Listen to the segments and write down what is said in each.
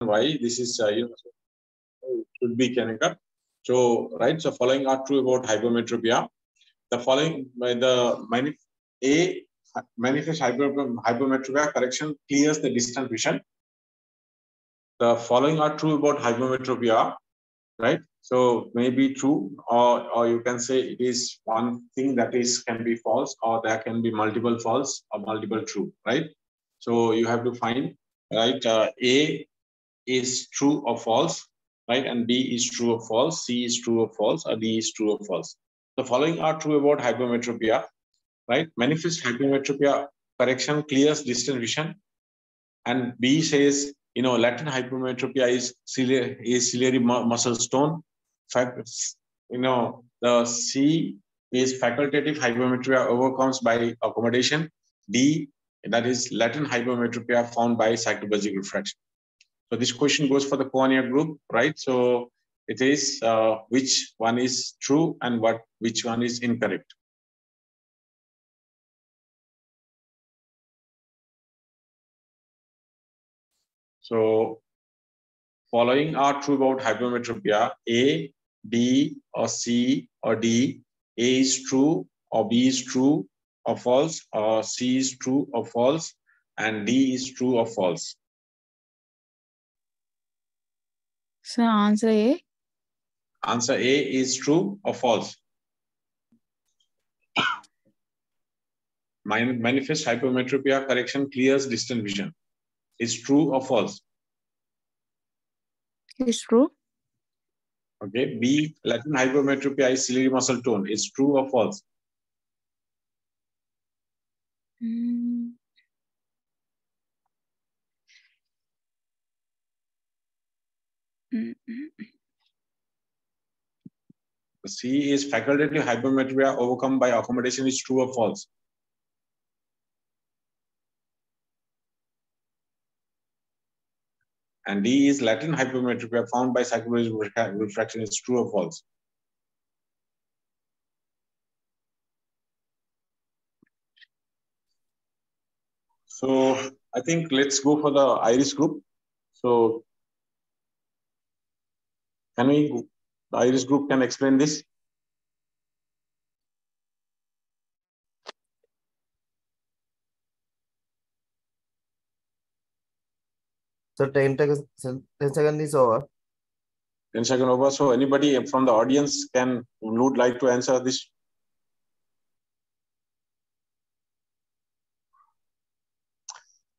why this is should be Kanika. So right, so following are true about hypermetropia. The following by the manifest hypermetropia correction clears the distant vision. The following are true about hypermetropia, right? So maybe true, or you can say it is one thing that is can be false, or there can be multiple false or multiple true, right? So you have to find, right? A is true or false, right? And B is true or false, C is true or false, or D is true or false. The following are true about hypermetropia, right? Manifest hypermetropia correction clears distant vision. And B says, latent hypermetropia is ciliary muscle stone. The C is facultative hypermetropia overcomes by accommodation. D, that is latent hypermetropia found by cycloplegic refraction. So this question goes for the cornea group, right? So it is which one is true and which one is incorrect. So following are true about hypermetropia. A, B, or C, or D. A is true, or B is true, or false, or C is true, or false, and D is true or false. So answer A? Answer A is true or false. Manifest hypermetropia correction clears distant vision. Is true or false? It's true. Okay. B, latent hypermetropia is ciliary muscle tone. Is true or false? C is facultative hypermetropia overcome by accommodation. Is true or false? And D is latent hypermetropia found by cycloplegic refraction. Is true or false? So I think let's go for the iris group. So the iris group can explain this? So 10 seconds is over. 10 seconds over. So anybody from the audience would like to answer this?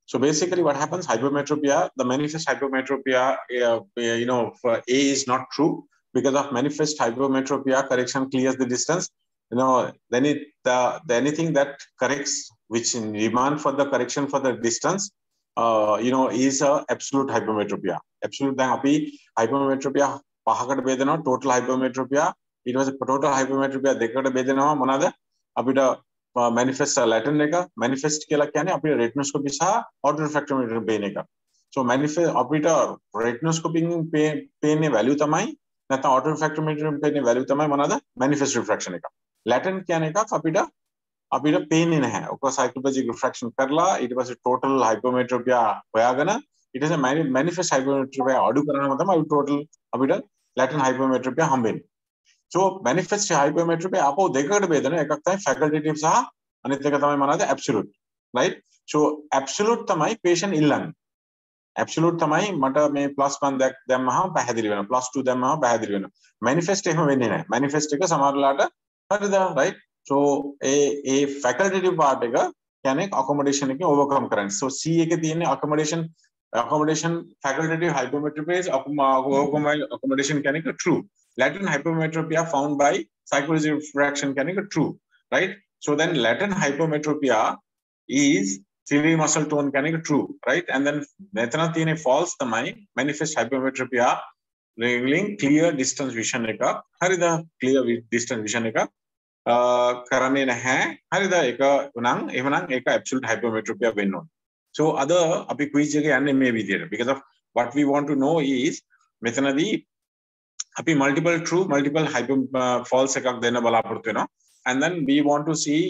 So basically what happens, hypermetropia, the manifest hypermetropia, for A is not true because of manifest hypermetropia correction clears the distance. Then anything that corrects, which in demand for the correction for the distance, is a absolute hypermetropia. Absolute hypermetropia, total hypermetropia. It was a total hypermetropia. Dekada bedena manada abida manifest latent nega manifest kela kyane apne retinoscopy sa auto refractometer bene ka. So manifest apita retinoscoping pene value tamai nata auto refractometer pene value tamai manada manifest refraction eka. Latent kyane ka apita pain in hai oka cycloplegic refraction karla, it was a total hypermetropia hoyagana, it is a manifest hypermetropia adu karana matam total apita latent hypermetropia hambeni. So manifest hypermetropia apo dekada bedana ekak thai facultative saha anit එක තමයි මොනවාද absolute, right? So absolute තමයි patient illan. Absolute තමයි මට මේ +1 දැම්මහම පැහැදිලි වෙනවා, +2 දැම්මහම පැහැදිලි වෙනවා. manifest එහෙම වෙන්නේ නැහැ. manifest එක සමහරලාට හරිද, right? So a facultative part එක කියන්නේ accommodation එකේ overcome කරන්නේ. So C එකේ තියෙන accommodation facultative hypermetropia is overcome by accommodation කියන්නේ true. Latent hypermetropia found by cycloplegic refraction කියන්නේ true, right? So then latent hypermetropia is ciliary muscle tone කියන්නේ true, right? And then මෙතන තියෙන false තමයි manifest hypermetropia revealing clear distance vision එක. හරිද? clear distance vision එක කරන්නේ නැහැ. හරිද? ඒක උනන් එහෙමනම් ඒක absolute hypermetropia වෙන්න ඕන. So other අපි quiz එක යන්නේ මේ විදියට, because of what we want to know is මෙතනදී අපි multiple true multiple false එකක් දෙන්න බලාපොරොත්තු වෙනවා. And then we want to see,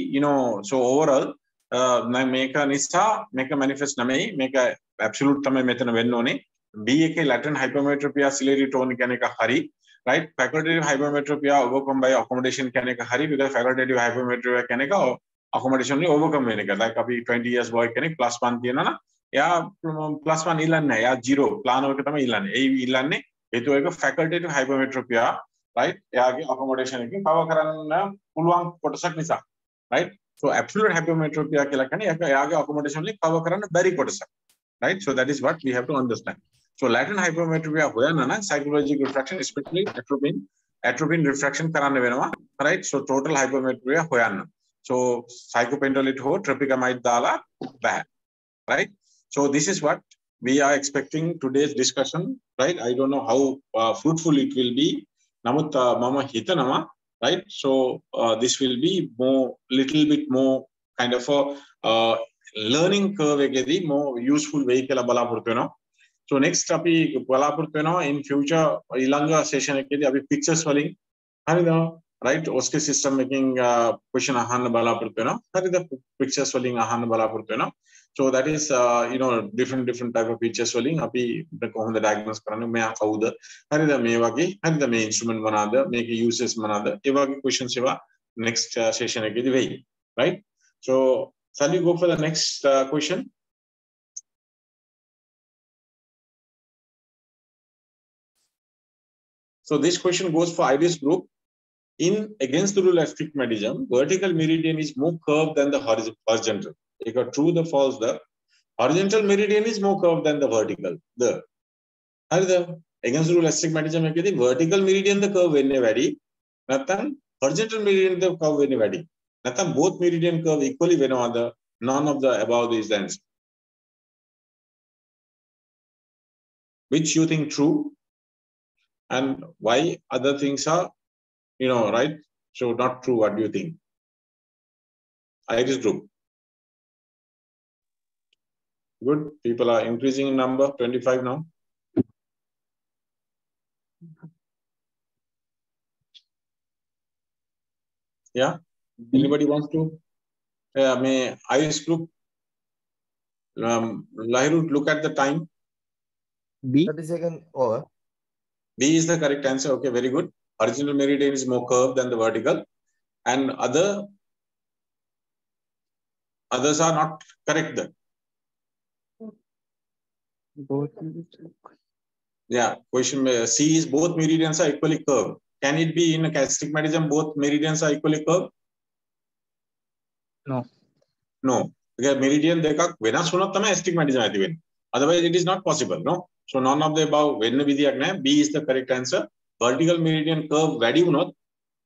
so overall මේක නිසා මේක manifest නෙමෙයි, මේක absolute තමයි මෙතන වෙන්න ඕනේ. B latent hypermetropia ciliary tone कहने का हरी, right? Facultative hypermetropia overcome by accommodation कहने का हरी, because facultative hypermetropia कहने का accommodation में overcome नहीं करता है. कभी 20 years boy कहने +1 दिया ना या +1 इलान है या 0 प्लान हो के तमें इलान है. ये इलान ने ये तो एक facultative hypermetropia, right? या आगे accommodation है कि पावर कराना पुलवांग कोटसक निसा, right? So absolute hypermetropia के लक्षण है या आगे accommodation में पावर कराना very कोटसक, right? So that is what we have to understand. So latent hypermetropia होया ना psychological refraction, especially atropine refraction कराने vena, right? So total hypermetropia होया ना. So psychopentolit हो tropicamide डाला bad, right? So this is what we are expecting today's discussion, right? I don't know how fruitful it will be. Namut mama hita nama, right? So this will be little bit more kind of a learning curve again, more useful vehicle bala purteno. So next api bala purteno in future ilanga session again api picture swelling, right? Oske system making question ahan bala purteno, the picture swelling ahan bala purteno. So that is different type of picture swelling. Api the diagnose karane मैं आका उधर हर the में वाकी हर the में instrument बना दे में के uses बना दे ये वाकी question सेवा next session है कि दिवाई, right? So shall we go for the next question? So this question goes for iris group. In against the rule of astigmatism, vertical meridian is more curved than the horizontal. If a true, the false, the horizontal meridian is more curved than the vertical. The against the rule of astigmatism, the vertical meridian the curve when vary, nothing horizontal meridian the curve when vary. Nothing both meridian curve equally when other. None of the above is the answer. Which you think true, and why other things are, right? So not true. What do you think? Iris group. Good. People are increasing in number. 25 now. Yeah. Anybody wants to? May iris group. Lahiru, look at the time. B. 30 seconds over. B is the correct answer. Okay, very good. Horizontal meridian is more curved than the vertical, and others are not correct there. Both. Yeah, question C is both meridians are equally curved. Can it be in a astigmatism both meridians are equally curved? No. No. Because meridian देखा vena सुना तमें astigmatism आती है. Otherwise it is not possible. No. So none of the above. When विधि अग्ने B is the correct answer. Vertical meridian curve value not.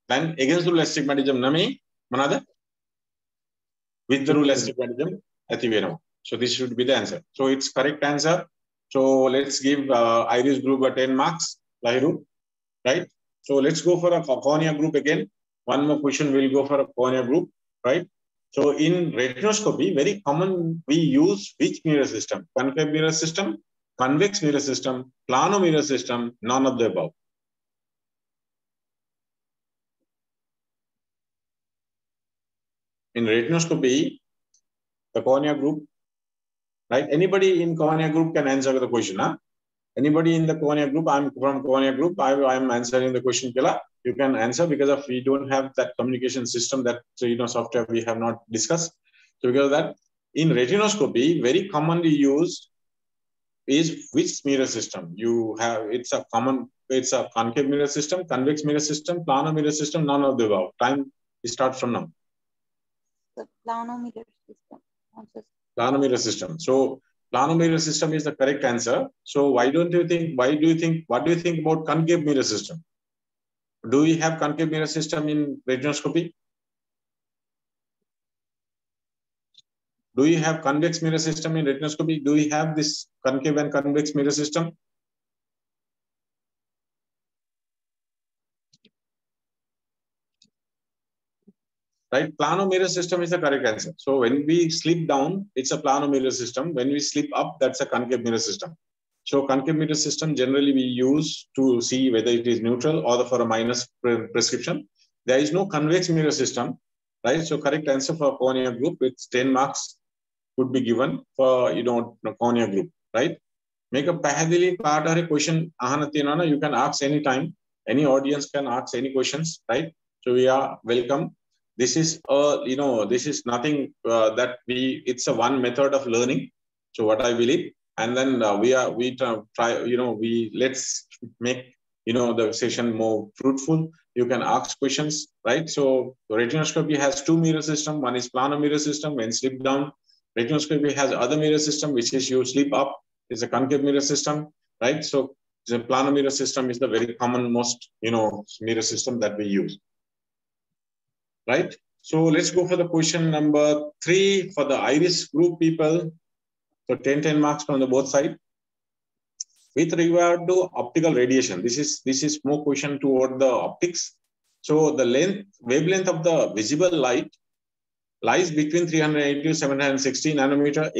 Then against the rule astigmatism नमे मना दे. With the rule astigmatism आती है. So this should be the answer. So it's correct answer. So let's give iris group a 10 marks. Lahiru, right? So let's go for a cornea group again. One more question we'll go for a cornea group, right? So in retinoscopy, very common we use which mirror system? Concave mirror system, convex mirror system, plano mirror system, none of the above. In retinoscopy, the cornea group, right? Anybody in cornea group can answer the question, huh? Anybody in the cornea group? I'm from cornea group. I am answering the question. You can answer because of we don't have that communication system that software we have not discussed. So because of that, in retinoscopy, very commonly used is which mirror system? You have it's a concave mirror system, convex mirror system, plano mirror system. None of the above. Time starts from now. The plano mirror system. Plano mirror system. So plano mirror system is the correct answer. So what do you think about concave mirror system? Do we have concave mirror system in retinoscopy? Do you have convex mirror system in retinoscopy? Do we have this concave and convex mirror system? Right, plano mirror system is the correct answer. So when we slip down, it's a plano mirror system. When we slip up, that's a concave mirror system. So concave mirror system generally we use to see whether it is neutral or for a minus prescription. There is no convex mirror system, right? So correct answer for cornea group, it's 10 marks would be given for cornea group, right? make a pahadili part or a question. You can ask anytime. Any audience can ask any questions, right? So we are welcome. This is this is nothing that it's a one method of learning. So what I believe, and then we try, let's make, the session more fruitful. You can ask questions, right? So retinoscopy has two mirror system. One is planar mirror system when slip down. Retinoscopy has other mirror system, which is you slip up. It's a concave mirror system, right? So the planar mirror system is the very common most, mirror system that we use, right? So let's go for the question number 3 for the iris group people. So 10 marks from the both side. With regard to optical radiation, this is more question toward the optics. So the wavelength of the visible light lies between 380 to 760 nanometer.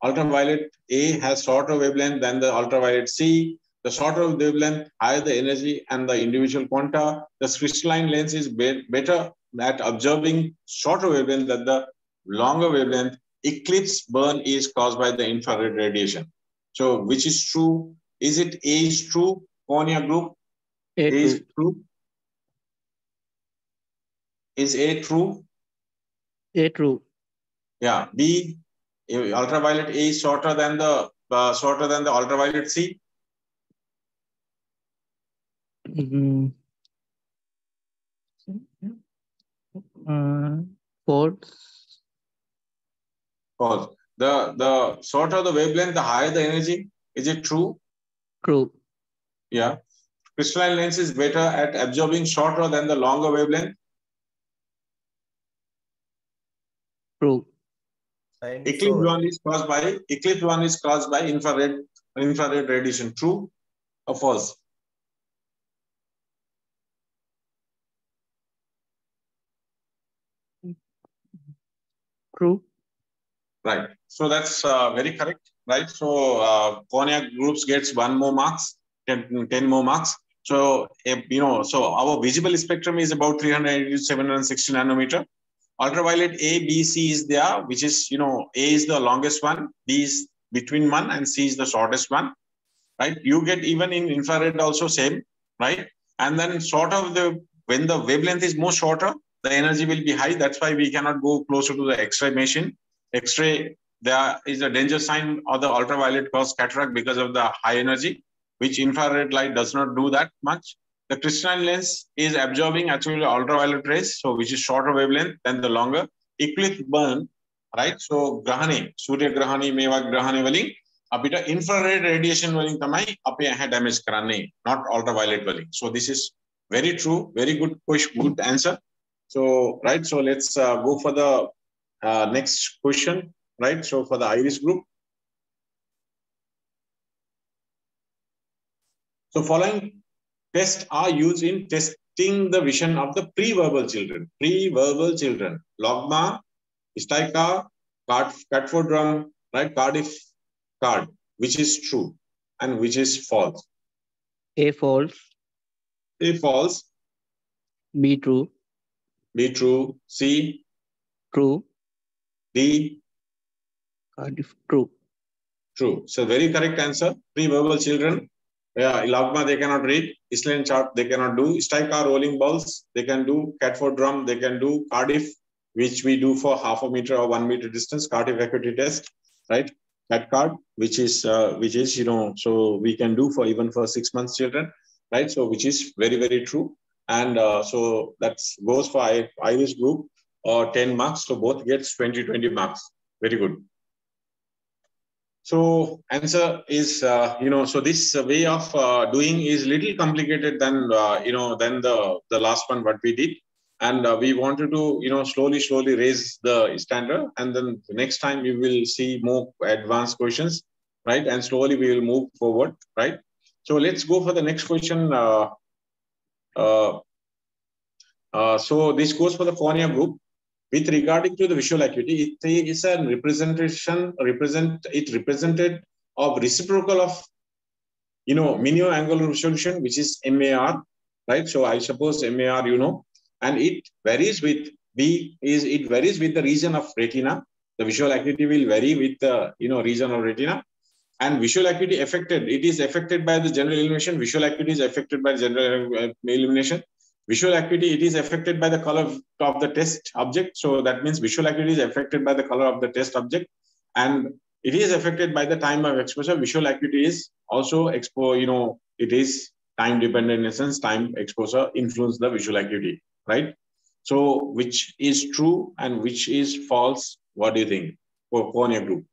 Ultraviolet A has shorter wavelength than the ultraviolet C. The shorter wavelength, higher the energy and the individual quanta. The crystalline lens is better at observing shorter wavelength than the longer wavelength. Eclipse burn is caused by the infrared radiation. So which is true? Is it A is true? Cornea group? A true. Is true? Is A true? A true. Yeah. B, ultraviolet A is shorter than the ultraviolet C. False. False. The shorter the wavelength, the higher the energy. Is it true? True. Yeah. Crystalline lens is better at absorbing shorter than the longer wavelength. True. Eclipse one is caused by infrared radiation. True or false? True. Right. So that's very correct. Right. So cornea groups gets 1 more marks, 10 more marks. So so our visible spectrum is about 380 to 760 nanometer. Ultraviolet A, B, C is there, which is, A is the longest one, B is between one, and C is the shortest one, right? You get even in infrared also same, right? And then when the wavelength is more shorter, the energy will be high. That's why we cannot go closer to the X-ray machine. X-ray, there is a danger sign of the ultraviolet cause cataract because of the high energy, which infrared light does not do that much. The crystalline lens is absorbing actually ultraviolet rays, so which is shorter wavelength than the longer. Eclipse burn, right? So grahane, surya grahane, meva grahane wali, apita infrared radiation wali tamai ape aha damage karane, not ultraviolet wali. So this is very true, very good question, good answer. So right, so let's go for the next question, right? So for the iris group. So following tests are used in testing the vision of the pre-verbal children. Pre-verbal children. Logma, Steica, Catford drum, right? Cardiff card. Which is true and which is false? A false. A false. B true. B true. C. True. D. Cardiff true. True. So very correct answer. Pre-verbal children. Yeah, Logma they cannot read. Island chart they cannot do. Steica rolling balls they can do. Catford drum they can do. Cardiff, which we do for 0.5 meter or 1 meter distance. Cardiff acuity test, right? That card, which is so we can do for even for 6 months children, right? So which is very, very true. And so that goes for iris group 10 marks. So both gets 20 marks. Very good. So answer is, so this way of doing is little complicated than, than the last one, what we did. And we wanted to, slowly raise the standard. And then the next time we will see more advanced questions, right? And slowly we will move forward, right? So let's go for the next question. So this goes for the cornea group. With regarding to the visual acuity, it is a represented of reciprocal of, minimum angular resolution, which is MAR, right? So I suppose MAR, and it varies with it varies with the region of retina. The visual acuity will vary with the, region of retina. And visual acuity affected, it is affected by the general illumination. Visual acuity is affected by general illumination. Visual acuity, it is affected by the color of the test object. So that means visual acuity is affected by the color of the test object, and it is affected by the time of exposure. Visual acuity is also it is time dependent in a sense. Time exposure influence the visual acuity, right? So which is true and which is false? What do you think for cornea group?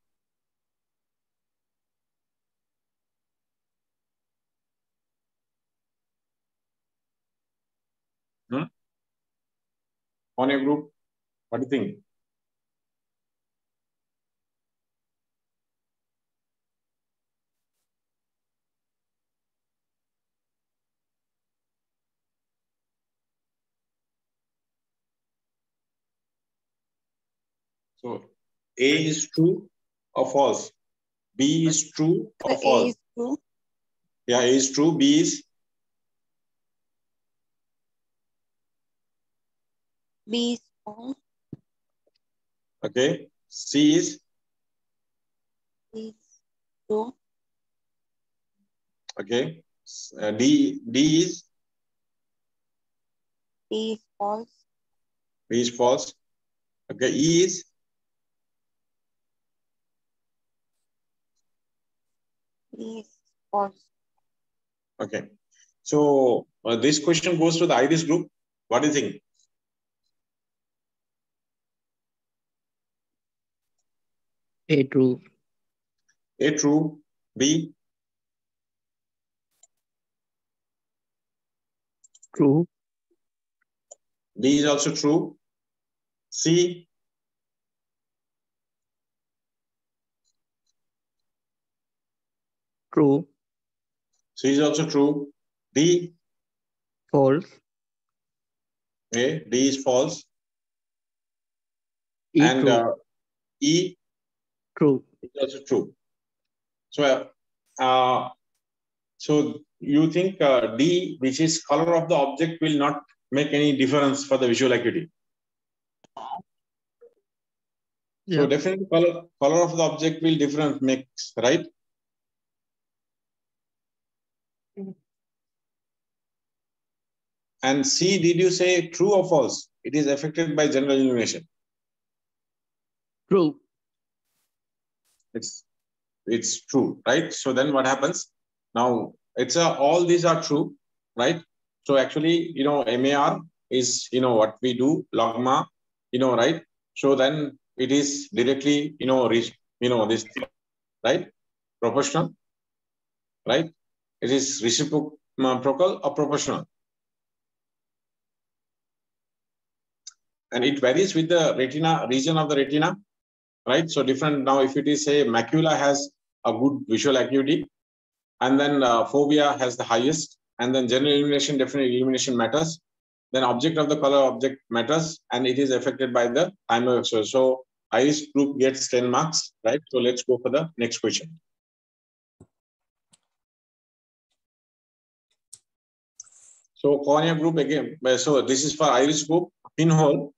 Cornea group, what do you think? So A is true or false? B is true or false? A is true. Yeah, A is true. B is? B is false. Okay. C is? B is true. Okay. D is? B is false. B is false. Okay. E is? B is false. Okay. So this question goes to the iris group. What do you think? A true. A true. B? True. B is also true. C? True. C is also true. D? False. Okay. D is false. E And true. E True. is also true. So you think D, which is color of the object, will not make any difference for the visual acuity? Yeah. So definitely color of the object will difference makes, right? And C, did you say true or false? It is affected by general illumination. True. It's true, right? So then what happens? Now it's all these are true, right? So actually, MAR is what we do, logma, right? So then it is directly, this thing, right? Proportional, right? It is reciprocal or proportional. And it varies with the retina, region of the retina, right? So different now, if it is say macula has a good visual acuity, and then fovea has the highest, and then general illumination, definitely illumination matters. Then object of the color object matters, and it is affected by the time of exposure. So iris group gets 10 marks, right? So let's go for the next question. So cornea group again. So this is for iris group. Pinhole,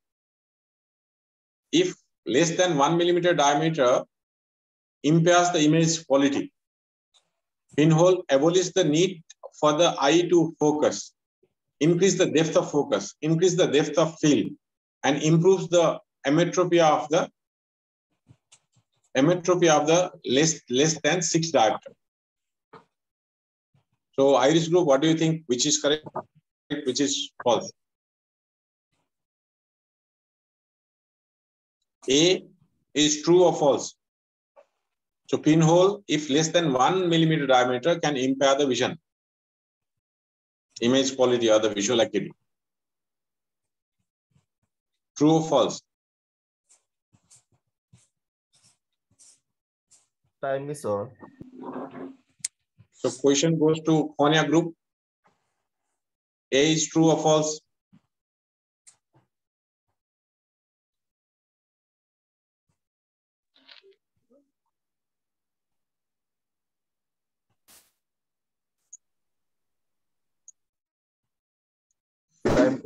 if less than 1 millimeter diameter, impairs the image quality. Pinhole abolishes the need for the eye to focus, increase the depth of focus, increase the depth of field, and improves the emmetropia of the less than 6 diopter. So iris group, what do you think? Which is correct? Which is false? A is true or false? So pinhole, if less than 1 millimeter diameter, can impair the vision, image quality, or the visual acuity. True or false? Time is on. So question goes to cornea group. A is true or false? Time.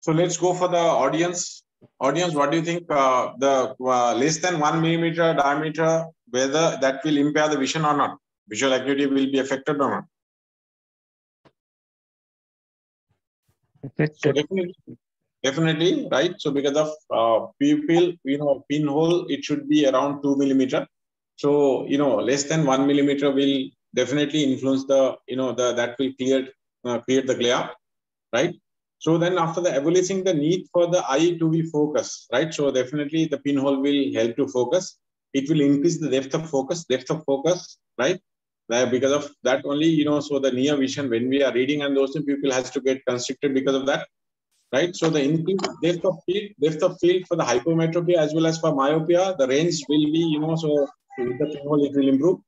So let's go for the audience. Audience, what do you think? The less than 1 millimeter diameter whether that will impair the vision or not. Visual acuity will be affected or not. So Affected. definitely, right? So because of pupil, pinhole, it should be around 2 millimeter. So, less than 1 millimeter will definitely influence the, that will create the glare, right? So then after the establishing the need for the eye to be focused, right? So definitely the pinhole will help to focus. It will increase the depth of focus, right? Because of that only, so the near vision, when we are reading and those people has to get constricted because of that, right? So the increased depth of field for the hypermetropia as well as for myopia, the range will be, so with the pinhole it will improve.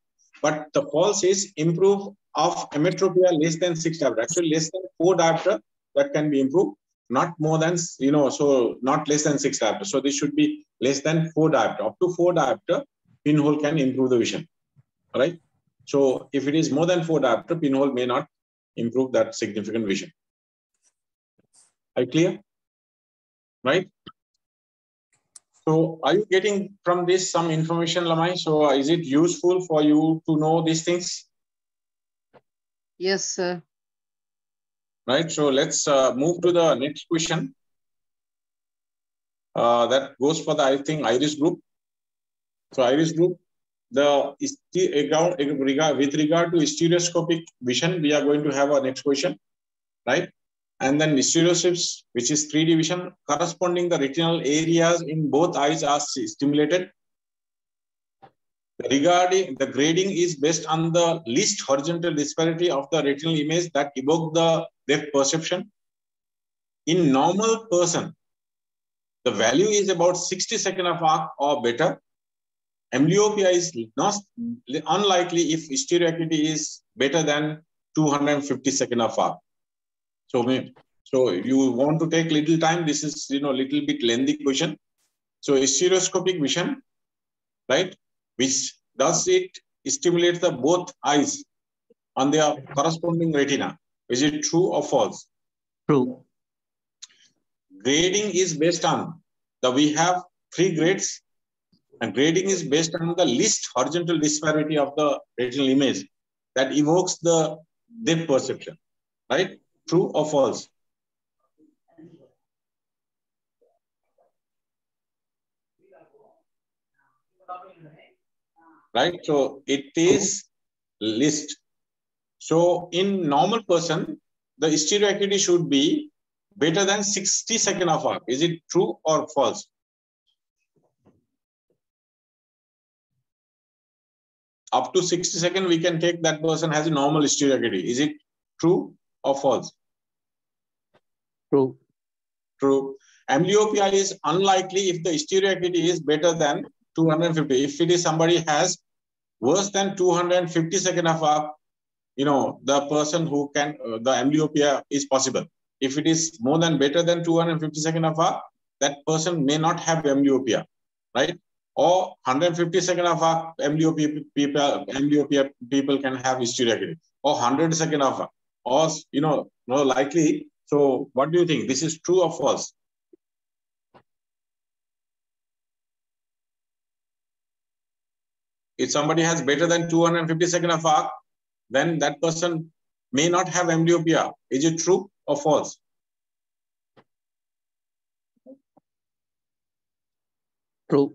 But the false is improve of emetropia less than 6 diopter. Actually, less than 4 diopter that can be improved, not more than, so not less than 6 diopter. So this should be less than 4 diopter. Up to 4 diopter, pinhole can improve the vision, right? So if it is more than 4 diopter, pinhole may not improve that significant vision. Are you clear? Right? So are you getting from this some information, Lamai? So is it useful for you to know these things? Yes, sir. Right. So let's move to the next question. That goes for the, I think, iris group. So iris group, with regard to stereoscopic vision, we are going to have our next question, right? And then stereoscopes, which is 3D vision, corresponding the retinal areas in both eyes are stimulated. Regarding the grading is based on the least horizontal disparity of the retinal image that evoke the depth perception. In normal person, the value is about 60 seconds of arc or better. Amblyopia is not unlikely if stereoacuity is better than 250 seconds of arc. So you want to take little time. This is little bit lengthy question. So stereoscopic vision, right? Which does it stimulate the both eyes on their corresponding retina? Is it true or false? True. Grading is based on we have 3 grades, and grading is based on the least horizontal disparity of the retinal image that evokes the depth perception, right? True or false? Right? So it is least. So in normal person, the stereoacuity should be better than 60 seconds of arc. Is it true or false? Up to 60 seconds, we can take that person has a normal stereoacuity. Is it true or false? True. True. Amblyopia is unlikely if the stereoacuity is better than 250. If it is somebody has worse than 250 seconds of arc, the person who can, the amblyopia is possible. If it is more than better than 250 seconds of arc, that person may not have amblyopia, right? Or 150 seconds of arc, amblyopia people can have stereoacuity, or 100 seconds of arc, or, no likely. So what do you think? This is true or false? If somebody has better than 250 seconds of arc, then that person may not have amblyopia. Is it true or false? True.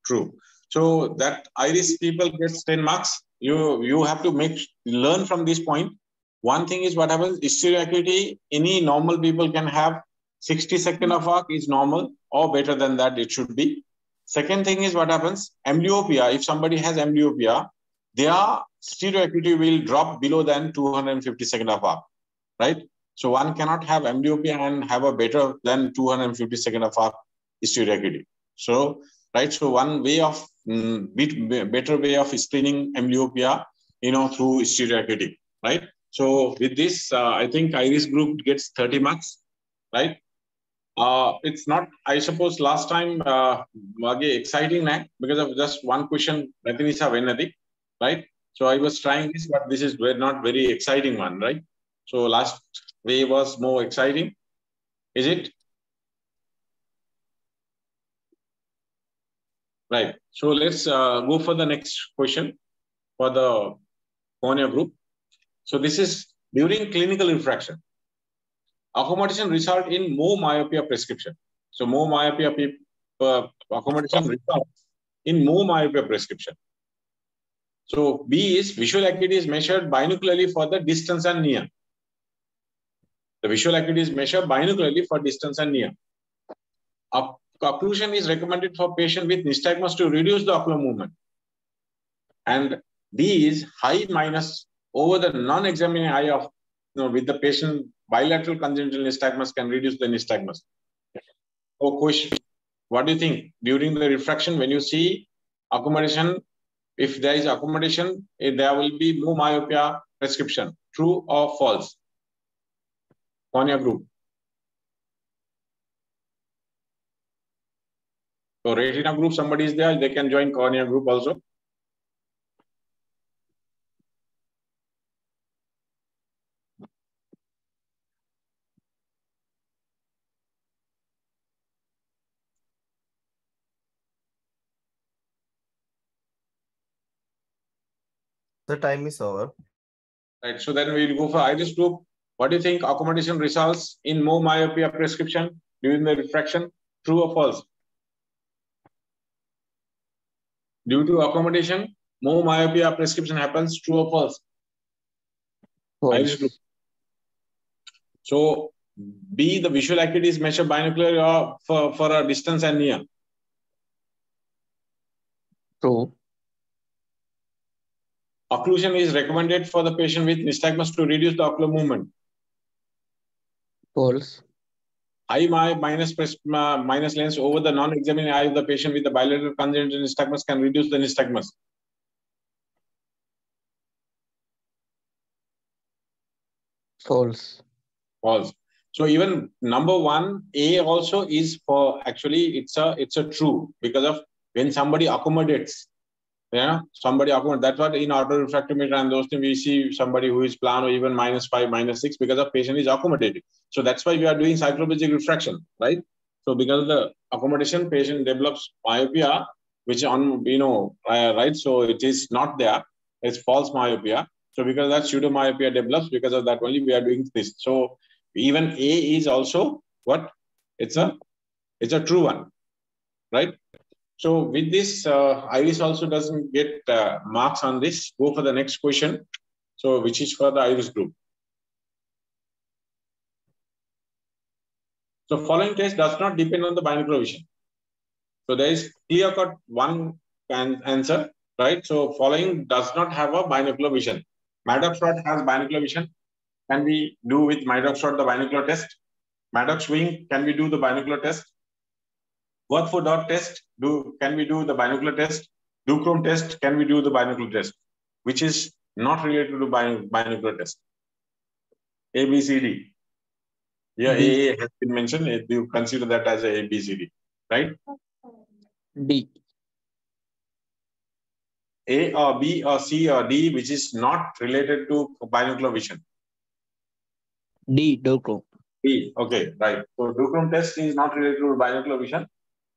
True. So that iris people gets 10 marks. You have to learn from this point. One thing is what happens, stereoacuity, any normal people can have 60 seconds of arc is normal, or better than that it should be. Second thing is what happens, amblyopia, if somebody has amblyopia, their stereoacuity will drop below than 250 seconds of arc, right? So one cannot have amblyopia and have a better than 250 seconds of arc stereoacuity. So, right, so one way of, better way of screening amblyopia, through stereoacuity, right? So with this, I think iris group gets 30 marks, right? It's not, I suppose last time, exciting because of just one question, right? So I was trying this, but this is not very exciting one, right? So last way was more exciting. Is it? Right. So let's go for the next question for the cornea group. So this is during clinical refraction. Accommodation result in more myopia prescription. So more myopia accommodation results in more myopia prescription. So B is visual acuity is measured binocularly for the distance and near. The visual acuity is measured binocularly for distance and near. Occlusion is recommended for patient with nystagmus to reduce the ocular movement. And D is high minus over the non-examining eye of, with the patient bilateral congenital nystagmus can reduce the nystagmus. So question, what do you think? During the refraction, when you see accommodation, if there is accommodation, there will be more myopia prescription. True or false? Cornea group. So retina group, somebody is there, they can join cornea group also. The time is over. Right. So then we'll go for iris group. What do you think? Accommodation results in more myopia prescription during the refraction? True or false? Due to accommodation, more myopia prescription happens. True or false? Iris group. So B, the visual acuity is measured binocularly or for a distance and near. True. Occlusion is recommended for the patient with nystagmus to reduce the ocular movement. False. High minus lens over the non-examining eye of the patient with the bilateral congenital nystagmus can reduce the nystagmus. False. False. So even number 1A also is for, actually it's a true, because of when somebody accommodates. Yeah, somebody accommodates. That's what in auto refractometer and those things we see somebody who is plan or even -5, -6 because the patient is accommodating. So that's why we are doing cycloplegic refraction, right? So because of the accommodation, patient develops myopia, which on right. So it is not there. It's false myopia. So because that pseudo myopia develops, because of that only we are doing this. So even A is also what? It's a true one, right? So with this, iris also doesn't get marks on this. Go for the next question. So which is for the iris group. So following test does not depend on the binocular vision. So there is clear-cut one answer, right? So following does not have a binocular vision. Maddox rod has binocular vision. Can we do with Maddox rod the binocular test? Maddox wing, can we do the binocular test? Worth dot test, can we do the binocular test? Duchrome test, can we do the binocular test? Which is not related to binocular test. A, B, C, D. Yeah, D. A has been mentioned. You consider that as A, B, C, D, right? D. A or B or C or D, which is not related to binocular vision. D. Duchrome. D. Okay, right. So Duchrome test is not related to binocular vision.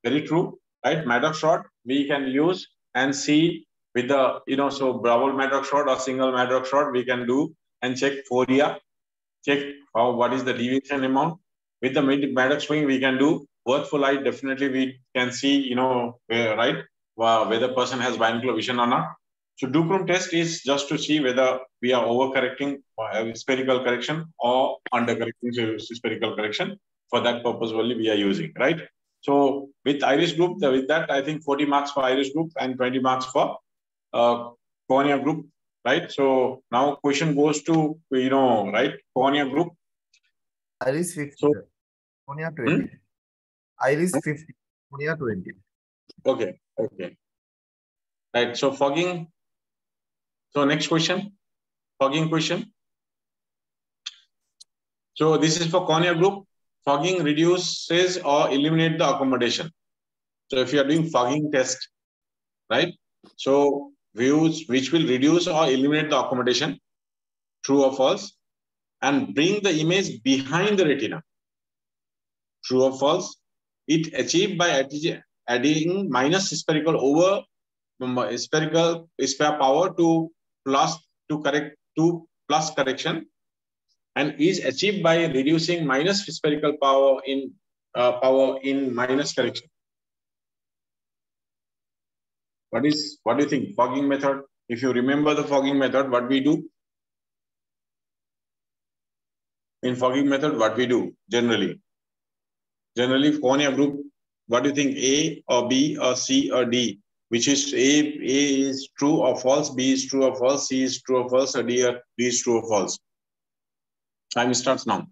Very true, right? Maddox rod we can use and see with the so double Maddox rod or single Maddox rod we can do and check foria, check what is the deviation amount. With the Maddox wing we can do worthful light. Definitely we can see right whether person has binocular vision or not. So Duchrome test is just to see whether we are overcorrecting spherical correction or undercorrecting spherical correction. For that purpose only we are using, right? So with iris group, with that I think 40 marks for iris group and 20 marks for cornea group, right? So now question goes to right, cornea group. Iris 50. So, Cornea 20. Iris 50. Cornea 20. Okay. Right. So fogging. So next question. Fogging question. So this is for cornea group. Fogging reduces or eliminate the accommodation. So if you are doing fogging test, right? So views which will reduce or eliminate the accommodation, true or false, and bring the image behind the retina, true or false. It achieved by adding minus spherical over spherical sphere power to plus correction, and is achieved by reducing minus spherical power in minus correction. What do you think? Fogging method. If you remember the fogging method, what we do? In fogging method, what we do generally? Generally, Konya group, what do you think? A or B or C or D? Which is A is true or false, B is true or false, C is true or false, or D is true or false? Time starts now.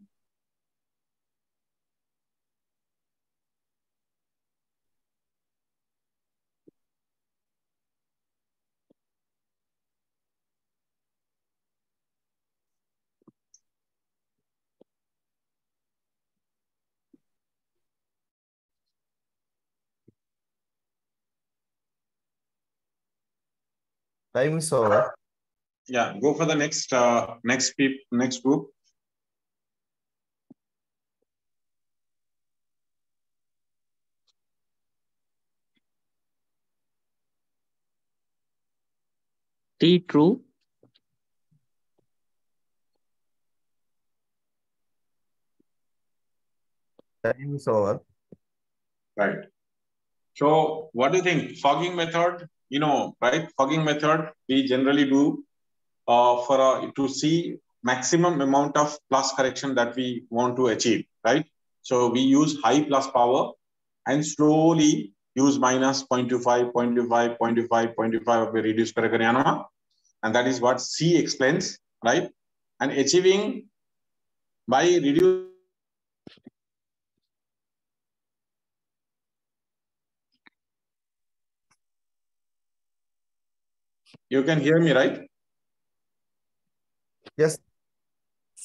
Time is over. Yeah, go for the next group. D, true. Time is over. Right. So what do you think? Fogging method, right? Fogging method we generally do to see maximum amount of plus correction that we want to achieve, right? So we use high plus power and slowly use minus 0.25, 0.25, 0.25, 0.25 we reduce karakaryanama. And that is what C explains, right? And achieving by reduce. You can hear me, right? Yes.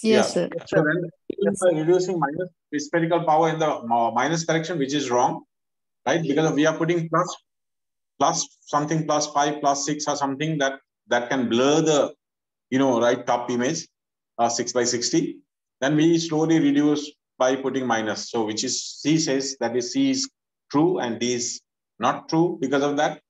Yes, sir. So then by reducing minus spherical power in the minus correction, which is wrong, right? Because we are putting plus something, plus 5, plus 6 or something that can blur the, right top image, 6 by 60. Then we slowly reduce by putting minus. So which is C says that is C is true and D is not true because of that.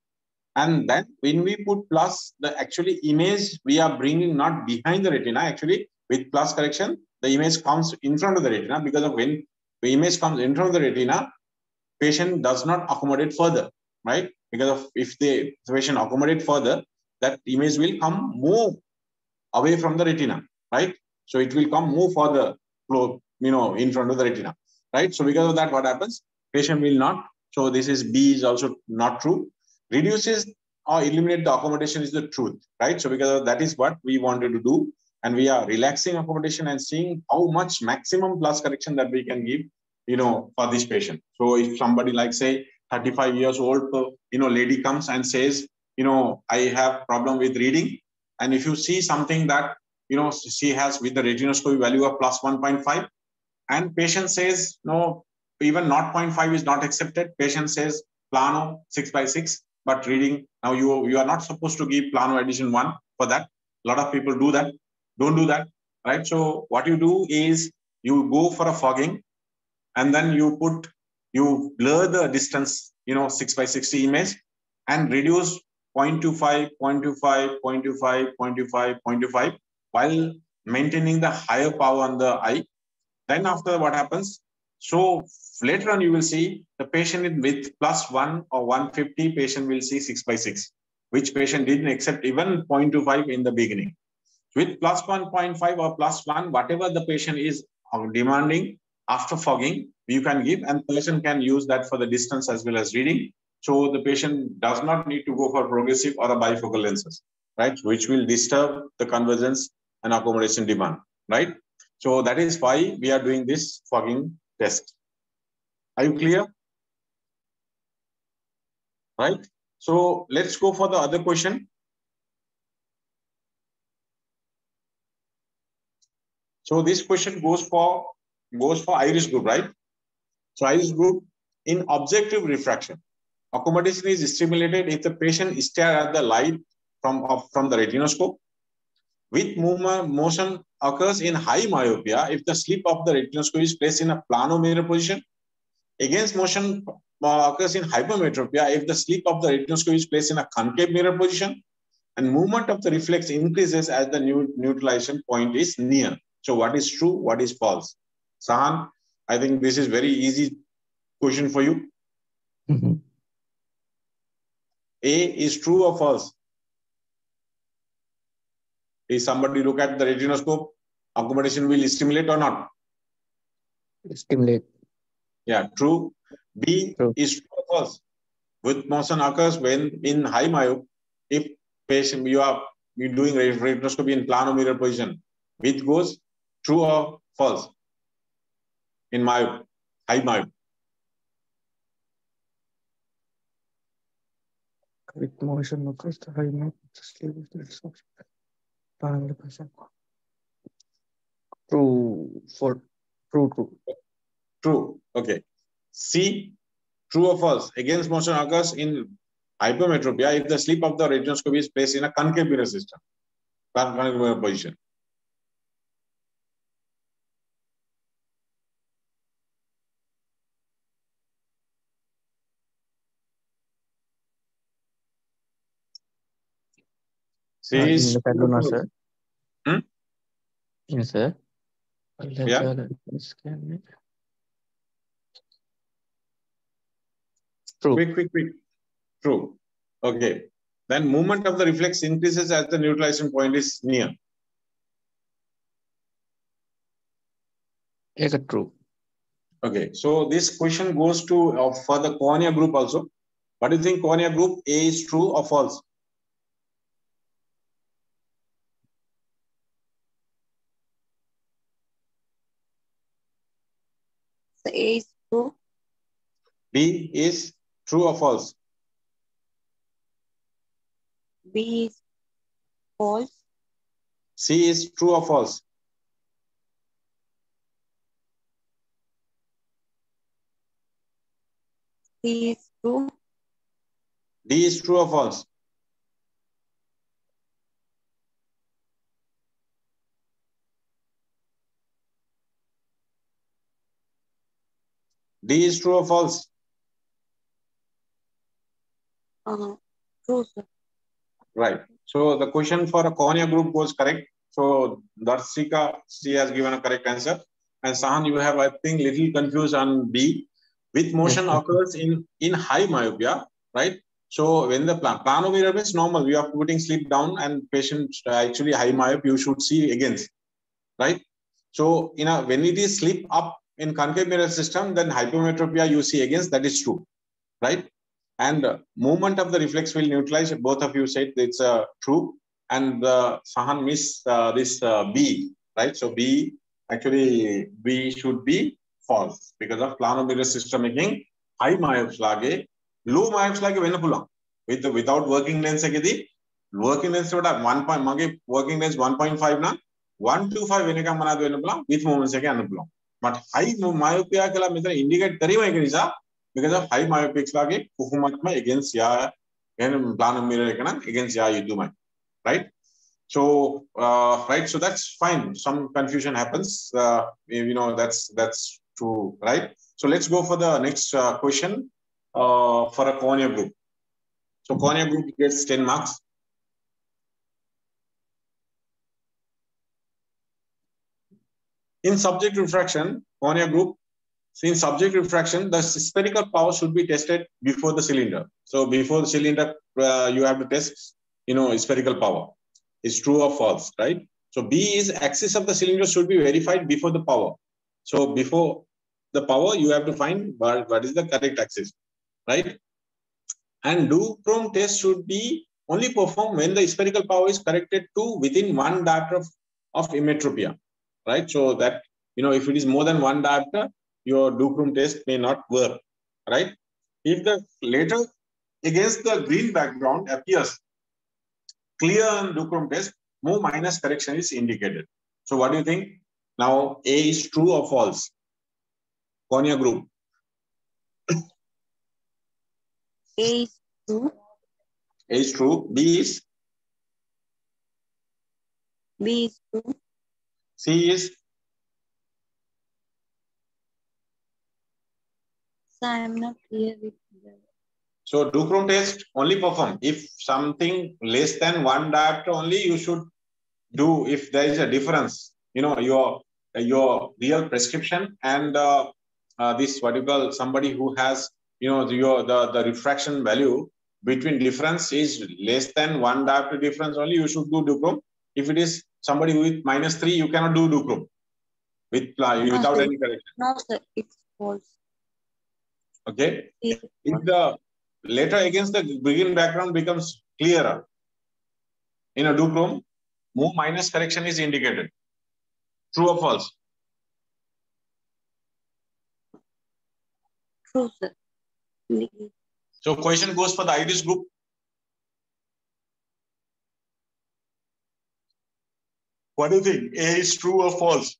And then when we put plus, the actually image we are bringing not behind the retina. Actually, with plus correction, the image comes in front of the retina, because of when the image comes in front of the retina, patient does not accommodate further, right? Because of if the patient accommodate further, that image will come more away from the retina, right? So it will come more further, in front of the retina, right? So because of that, what happens? Patient will not. So this is B is also not true. Reduces or eliminate the accommodation is the truth, right? So because of that is what we wanted to do, and we are relaxing accommodation and seeing how much maximum plus correction that we can give, for this patient. So if somebody like say 35 years old, lady comes and says, I have problem with reading, and if you see something that she has with the retinoscopy value of plus 1.5, and patient says no, even 0.5 is not accepted. Patient says plano 6 by 6, but reading, now you are not supposed to give plano addition 1 for that. A lot of people do that. Don't do that, right? So what you do is you go for a fogging, and then you blur the distance, 6 by 60 image, and reduce 0.25, 0.25, 0.25, 0.25, 0.25, while maintaining the higher power on the eye. Then after what happens? So later on, you will see the patient with plus 1 or 150, patient will see 6 by 6, which patient didn't accept even 0.25 in the beginning. With plus 1.5 or plus 1, whatever the patient is demanding after fogging, you can give, and person can use that for the distance as well as reading. So the patient does not need to go for progressive or a bifocal lenses, right? Which will disturb the convergence and accommodation demand, right? So that is why we are doing this fogging test. Are you clear? Right? So let's go for the other question. So this question goes for iris group, right? So iris group, in objective refraction, accommodation is stimulated if the patient stares at the light from the retinoscope. With motion occurs in high myopia if the slit of the retinoscope is placed in a plano mirror position. Against motion occurs in hypermetropia if the slip of the retinoscope is placed in a concave mirror position and movement of the reflex increases as the neutralization point is near. So what is true, what is false? Sahan, I think this is very easy question for you. A is true or false? Is somebody look at the retinoscope? Accommodation will stimulate or not? Stimulate. Yeah, true. B True. is true or false? With motion occurs when in high myope, if patient you're doing retinoscopy in plano mirror position, which goes true or false in myope, high myope. With motion occurs the high map. True. For true. True. Okay. C, true or false? Against motion occurs in hypermetropia if the slip of the retinoscope is placed in a concave mirror system, concave mirror position. C is Luna, sir. Hmm? Yes, sir. Yeah. True. Quick. True. Okay. Then movement of the reflex increases as the neutralization point is near. Yes, true. Okay. So this question goes to for the cornea group also. What do you think, cornea group? A is true or false? So A is true. B is true or false? B is false. C is true or false? C is true. D is true or false? D is true or false? True, sir. Right. So the question for a cornea group was correct. So Darsika, she has given a correct answer. And Sahan, you have, I think, little confused on B. With motion Yes, occurs in high myopia, right? So when the plano mirror is normal, we are putting sleep down and patient actually high myop, you should see against, right? So when it is sleep up in concave mirror system, then hypermetropia you see against, that is true, right? And movement of the reflex will neutralize. Both of you said it's true. And Sahan missed this B, right? So B, actually, B should be false because of plano mirror system making high myopes lage, low myopes lage venapulam. Without working lens agedi, working lens oda 1 point, mage working lens 1.5 na 125 veneka manadu venapulam with moments age anupulam. But high myopia kala mitra indicate kari mai kanisa because of high myopics lage kuhumatma against ya and plan mirror against ya you do my right. So right, so that's fine. Some confusion happens, that's true, right? So let's go for the next question for a cornea group. So cornea group gets 10 marks. In subject refraction, cornea group, in subject refraction, the spherical power should be tested before the cylinder. So before the cylinder, you have to test, spherical power. Is true or false, right? So B is axis of the cylinder should be verified before the power. So before the power, you have to find what is the correct axis, right? And duochrome test should be only performed when the spherical power is corrected to within 1 diopter of emmetropia, right? So that, if it is more than 1 diopter, your duochrome test may not work, right? If the later against the green background appears clear on duochrome test, more minus correction is indicated. So what do you think? Now, A is true or false? Cornea group. A is true. A is true. B is? B is true. C is? Sir, I am not clear with the... So duochrome test only perform if something less than one diopter only you should do. If there is a difference, your real prescription and this what you call somebody who has the refraction value between difference is less than one diopter difference only, you should do duochrome. If it is somebody with -3, you cannot do duochrome without any correction. No, sir, it's false. Okay. It's If false. the letter against the green background becomes clearer in a duochrome, more minus correction is indicated. True or false? True, sir. So question goes for the iris group. What do you think? A is true or false?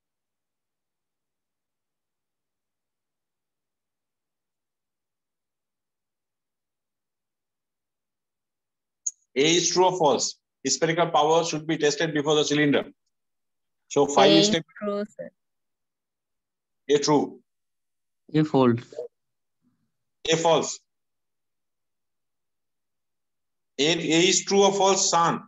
A is true or false? Spherical power should be tested before the cylinder. So 5 step. True, sir. A true. A false. A false. A is true or false, San?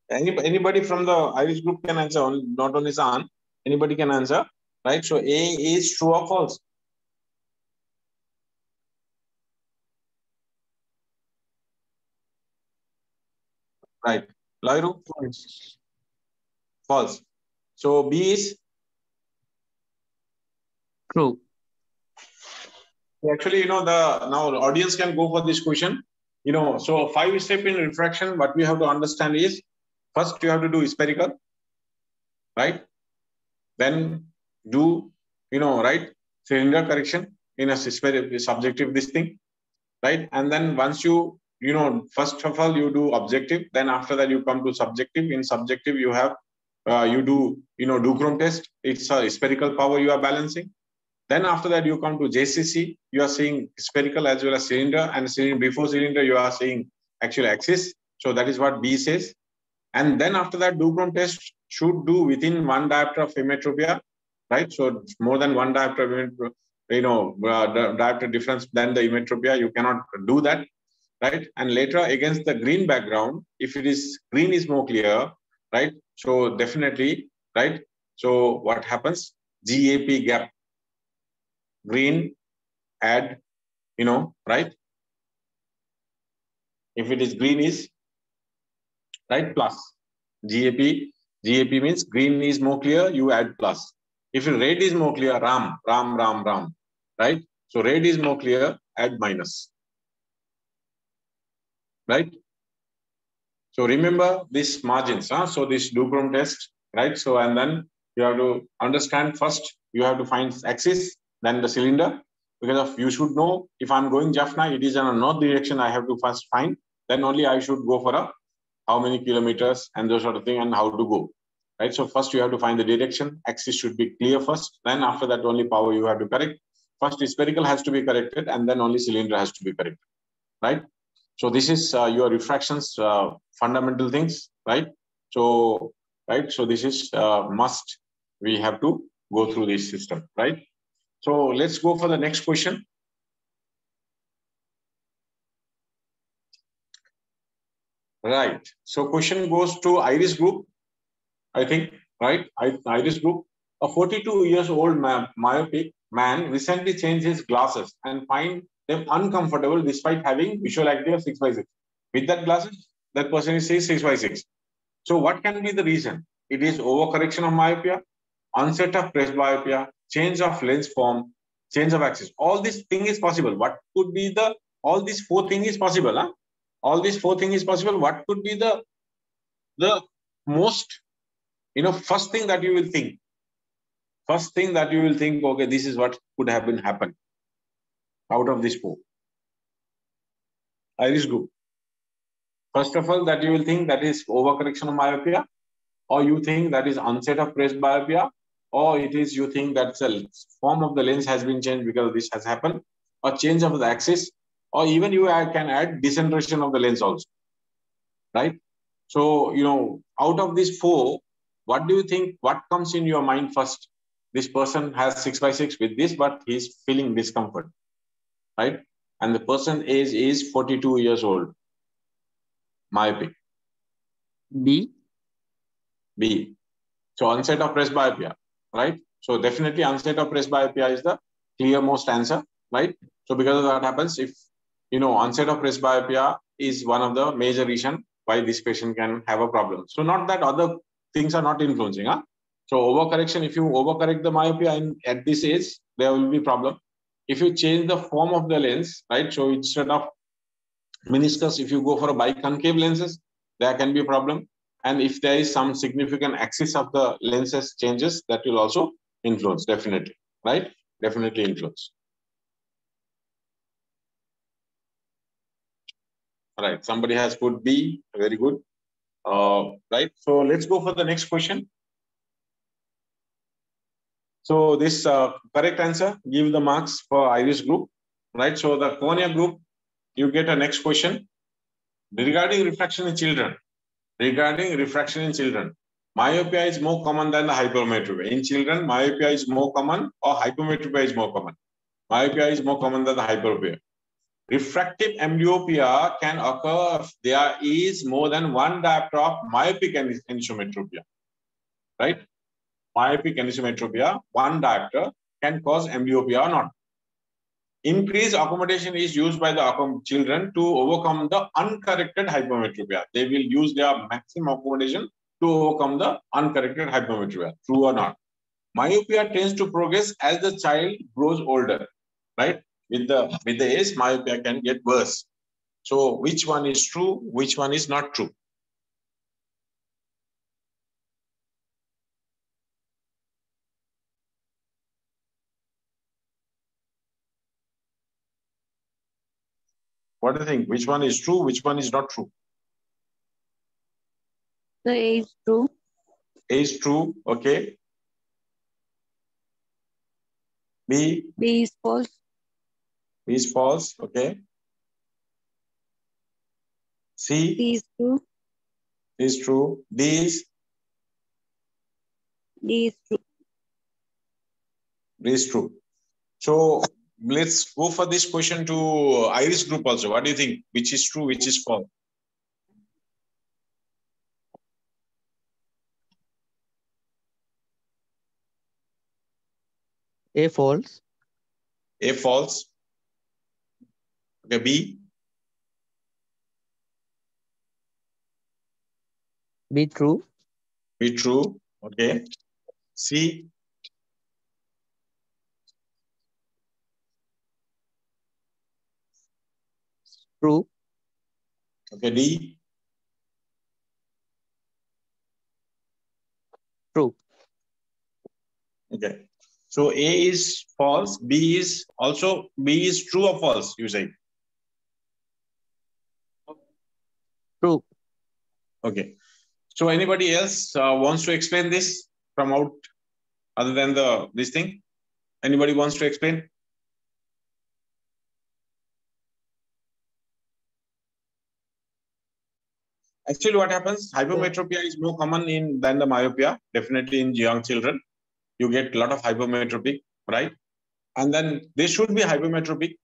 Anybody from the iris group can answer, not only San. Anybody can answer, right? So A is true or false? Right. Lairu? False. False. So B is? True. Actually, now the audience can go for this question. So 5 step in refraction, what we have to understand is, first you have to do spherical, right? Then do, right, cylinder correction in a subjective this thing, right? And then once first of all, you do objective. Then after that, you come to subjective. In subjective, you have, you do, duochrome test. It's a spherical power you are balancing. Then after that, you come to JCC. You are seeing spherical as well as cylinder, and before cylinder, you are seeing actual axis. So that is what B says. And then after that, duochrome test should do within 1 diopter of emmetropia, right? So more than 1 diopter, diopter difference than the emmetropia, you cannot do that, right? And later against the green background, if it is green is more clear, right? So definitely, right? So what happens? GAP gap. Green, add, right? If it is green is, right, plus. GAP means green is more clear, you add plus. If red is more clear, ram, right? So red is more clear, add minus, right? So remember this margins, huh? So this duochrome test, right? So, and then you have to understand first, you have to find axis, then the cylinder, because you should know if I'm going Jaffna, it is in a north direction, I have to first find, then only I should go for how many kilometers and those sort of thing and how to go, right? So first you have to find the direction, axis should be clear first, then after that only power you have to correct. First spherical has to be corrected and then only cylinder has to be corrected, right? So this is your refractions fundamental things, right? So, right. So this is must. We have to go through this system, right? So let's go for the next question. Right. So question goes to iris group, I think, right? Iris group. A 42 years old myopic man recently changed his glasses and find them uncomfortable despite having visual acuity of 6/6. With that glasses, that person is 6/6. So what can be the reason? It is overcorrection of myopia, onset of presbyopia, change of lens form, change of axis. All this thing is possible. What could be all these 4 things is possible, huh? All these 4 things is possible. What could be the most, first thing that you will think? First thing that you will think, okay, this is what could have been happened out of this 4. Iris group. First of all, that you will think that is overcorrection of myopia, or you think that is onset of presbyopia, or it is you think that the form of the lens has been changed because this has happened, or change of the axis, or even you can add decentration of the lens also, right? So, out of these 4, what do you think? What comes in your mind first? This person has 6/6 with this, but he's feeling discomfort, right? And the person age is 42 years old. Myopic. B. B. So onset of presbyopia, right? So definitely onset of presbyopia is the clear most answer, right? So because of that happens, if onset of presbyopia is one of the major reason why this patient can have a problem. So not that other things are not influencing, huh? So overcorrection, if you overcorrect the myopia at this age, there will be problem. If you change the form of the lens, right? So instead of meniscus, if you go for a biconcave lenses, there can be a problem. And if there is some significant axis of the lenses changes, that will also influence, definitely, right? Definitely influence. All right, somebody has put B, very good. Right, so let's go for the next question. So this correct answer, give the marks for iris group, right? So the cornea group, you get a next question. Regarding refraction in children, myopia is more common than the hypermetropia. In children, myopia is more common or hypermetropia is more common? Myopia is more common than the hyperopia. Refractive amblyopia can occur if there is more than one diopter of myopic anisometropia, right? Myopic anisometropia, one diopter can cause amblyopia or not. Increased accommodation is used by the children to overcome the uncorrected hypermetropia. They will use their maximum accommodation to overcome the uncorrected hypermetropia. True or not? Myopia tends to progress as the child grows older, right? With the age, myopia can get worse. So which one is true? Which one is not true? What do you think? Which one is true? Which one is not true? The A is true. A is true. Okay. B. B is false. B is false. Okay. C. C is true. Is true. D is. D is true. D is true. So let's go for this question to iris group also. What do you think? Which is true? Which is false? A. False. A false. Okay. B. B. True. B true. Okay. C. True. Okay. D. True. Okay. So A is false. B is true or false, you say? True. Okay. So anybody else wants to explain this from out other than this thing? Anybody wants to explain? Actually, what happens? Hypermetropia is more common than the myopia. Definitely in young children, you get a lot of hypermetropic, right? And then they should be hypermetropic,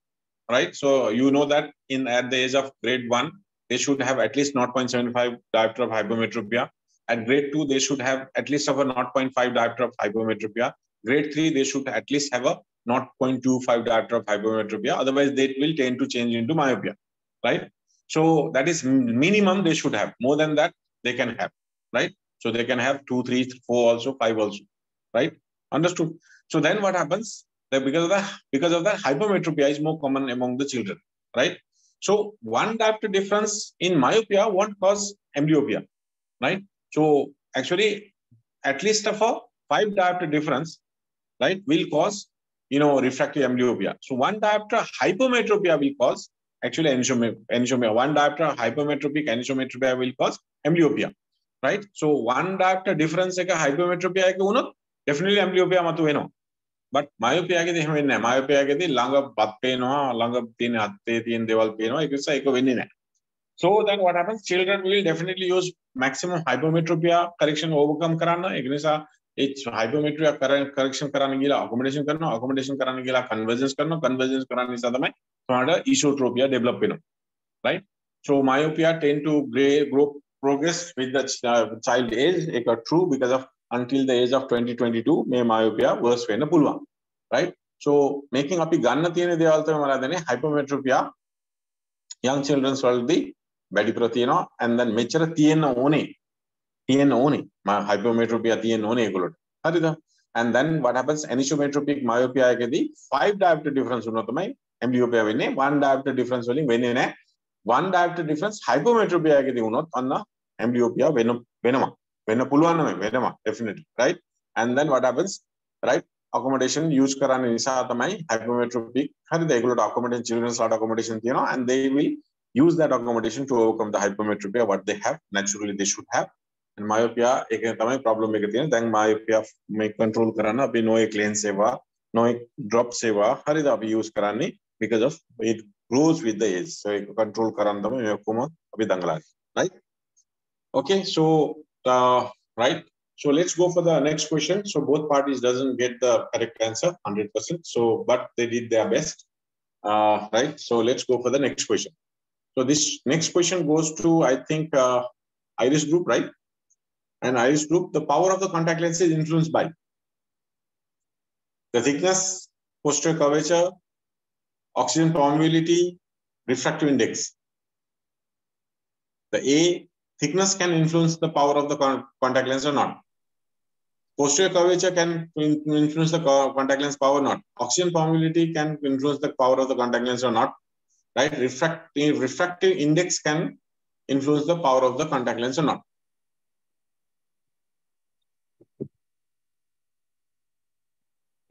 right? So you know that at the age of grade 1, they should have at least 0.75 diopter of hypermetropia. At grade 2, they should have at least of a 0.5 diopter of hypermetropia. Grade 3, they should at least have a 0.25 diopter of hypermetropia. Otherwise, they will tend to change into myopia, right? So that is minimum they should have. More than that, they can have, right? So they can have 2, 3, 4 also, 5 also, right? Understood? So then what happens? That because of that, hypermetropia is more common among the children, right? So one diopter difference in myopia won't cause amblyopia, right? So actually, at least of a 5 diopter difference, right, will cause refractive amblyopia. So one diopter hypermetropia will cause actually anisomia. One diopter hypermetropic anisometropia will cause amblyopia, right? So one diopter difference එක hypermetropia එක වුණොත් definitely amblyopia මතු වෙනවා. But myopia එකේදී එහෙම වෙන්නේ නැහැ. myopia එකේදී ළඟ බත් පේනවා, ළඟ තියෙන අත්තේ තියෙන දේවල් පේනවා. ඒක නිසා ඒක වෙන්නේ නැහැ. So then what happens? Children will definitely use maximum hypermetropia correction overcome कराना. एक निशा एक hypermetropia correction कराने के लिए accommodation कराने के लिए convergence कराने निशा तमें तुम्हारा esotropia develop करना, right? So myopia tend to grow progress with the child age. एक true because of until the age of 2022 may myopia worse වෙන්න පුළුවන්, right? So making අපි ගන්න තියෙන දේවල් තමයි මම හදන්නේ hypermetropia young children's වලදී වැඩිපුර තියෙනවා and then මෙච්චර තියෙන්න ඕනේ hypermetropia තියෙන්න ඕනේ ඒගොල්ලොට හරිද and then what happens anisometropic myopia එකේදී 5 diopter difference වුණොත් තමයි amblyopia වෙන්නේ 1 diopter difference වලින් වෙන්නේ නැහැ 1 diopter difference hypermetropia එකේදී වුණොත් අන්න amblyopia වෙන්න පුළුවන් නම් වෙනවා definitely right and then what happens right accommodation use කරන්න නිසා තමයි hypermetropic හරිද ඒගොල්ලොට accommodation children's lot accommodation තියෙනවා and they will use that accommodation to overcome the hypermetropia what they have naturally they should have and myopia එක තමයි problem එක තියෙන දැන් myopia මේ control කරන්න අපි noic lens සේවා noic drop සේවා හරිද අපි use කරන්නේ because of it grows with the age so ඒක control කරන්න තමයි මේ ඔක්කොම අපි දඟලන්නේ right okay so right so let's go for the next question so both parties doesn't get the correct answer 100% so but they did their best right so let's go for the next question so this next question goes to I think iris group right and iris group the power of the contact lens is influenced by the thickness posterior curvature oxygen permeability refractive index the A thickness can influence the power of the contact lens or not posterior curvature can influence the contact lens power or not oxygen permeability can influence the power of the contact lens or not right refractive index can influence the power of the contact lens or not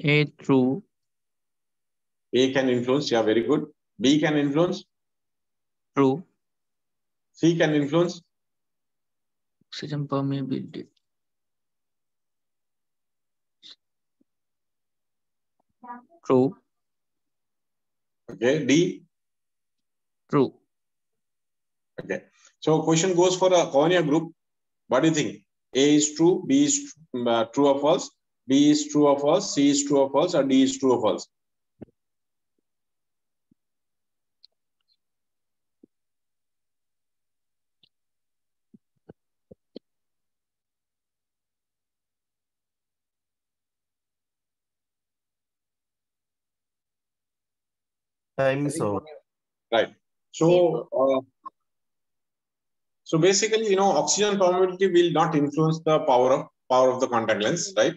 A true. A can influence yeah very good B can influence True. C can influence Oxygen permeability. True. okay D True. okay so question goes for a cornea group what do you think A is true B is true or false B is true or false C is true or false or D is true or false Time is over. right so so basically you know oxygen permeability will not influence the power of the contact lens right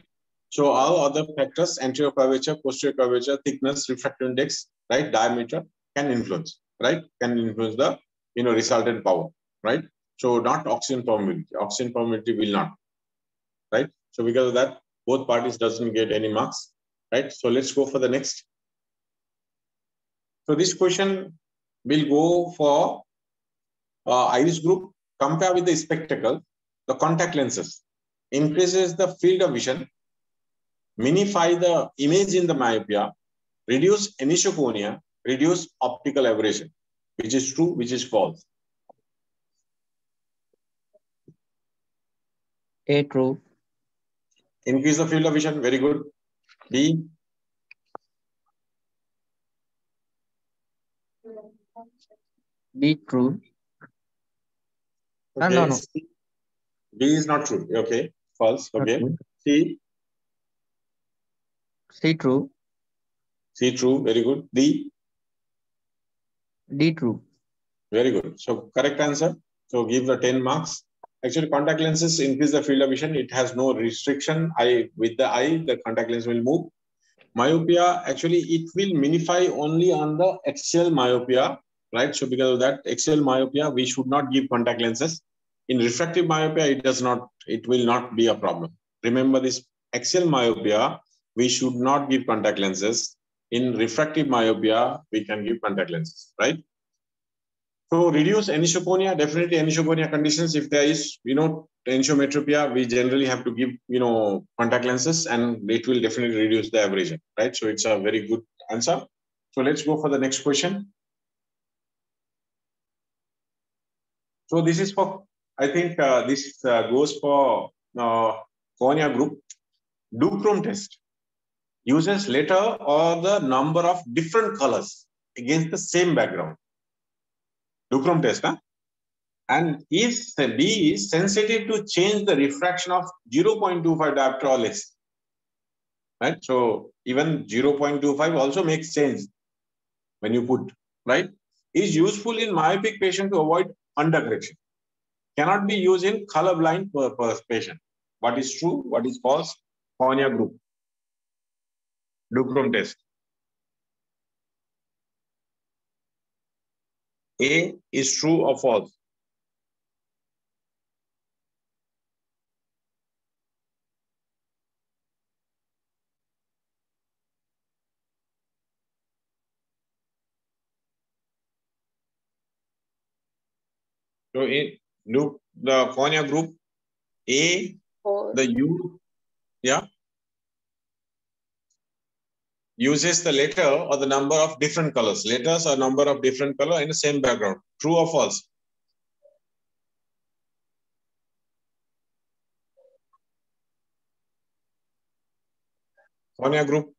so all other factors anterior curvature posterior curvature thickness refractive index right diameter can influence the you know resultant power right so not oxygen permeability will not right so because of that both parties doesn't get any marks right so let's go for the next so this question will go for iris group compare with the spectacle the contact lenses increases the field of vision minify the image in the myopia reduce anisoconia reduce optical aberration which is true which is false A true. increase the field of vision very good B B true. okay. No. B is not true okay false okay Okay. C true. C true very good D D true. very good so correct answer so give the 10 marks actually contact lenses increase the field of vision it has no restriction with the eye the contact lens will move myopia actually it will minify only on the axial myopia right so because of that axial myopia we should not give contact lenses in refractive myopia it will not be a problem remember this axial myopia we should not give contact lenses in refractive myopia we can give contact lenses right so reduce anisoconia definitely anisoconia conditions if there is you know anisometropia we generally have to give you know contact lenses and it will definitely reduce the aberration right so it's a very good answer so let's go for the next question So this is for, I think this goes for cornea group. Duochrome test uses letter or the number of different colors against the same background. Duochrome test, huh? And if the D is sensitive to change the refraction of 0.25 diopter or less. Right? So even 0.25 also makes sense when you put, right? Is useful in myopic patient to avoid undercorrection. Cannot be used in colorblind patient. What is true? What is false? Cornea group. Duochrome test. A is true or false? So in the cornea group, A, the U, yeah, uses the letter or the number of different colors. Letters or number of different color in the same background. True or false? Cornea group.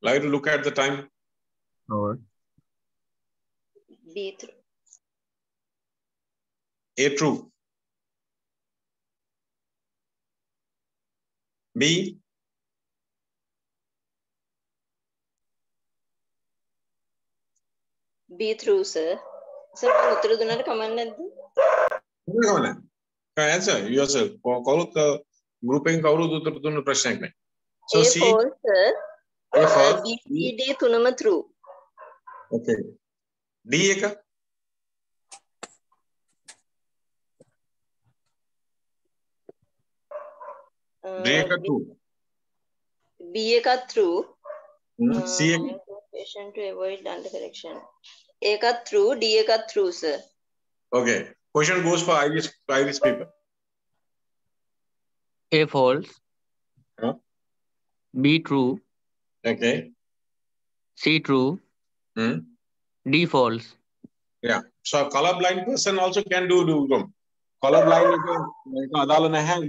Like to look at the time. No. B through. A true. B. B through, sir. Sir, මම උත්තර දුන්නාට කමක් නැද්ද? Answer yourself. Grouping So A C. false, sir. A false. B, C, D තුනම true. Okay. D එක. D එක true. B එකත් true. C එක. Patient to avoid undercorrection. A එකත් true, D එකත් true, sir. Okay. Question goes for Iris paper. A false. Huh? B true. Okay. C true. D false. Yeah. So a colorblind person also can do duochrome. Colorblind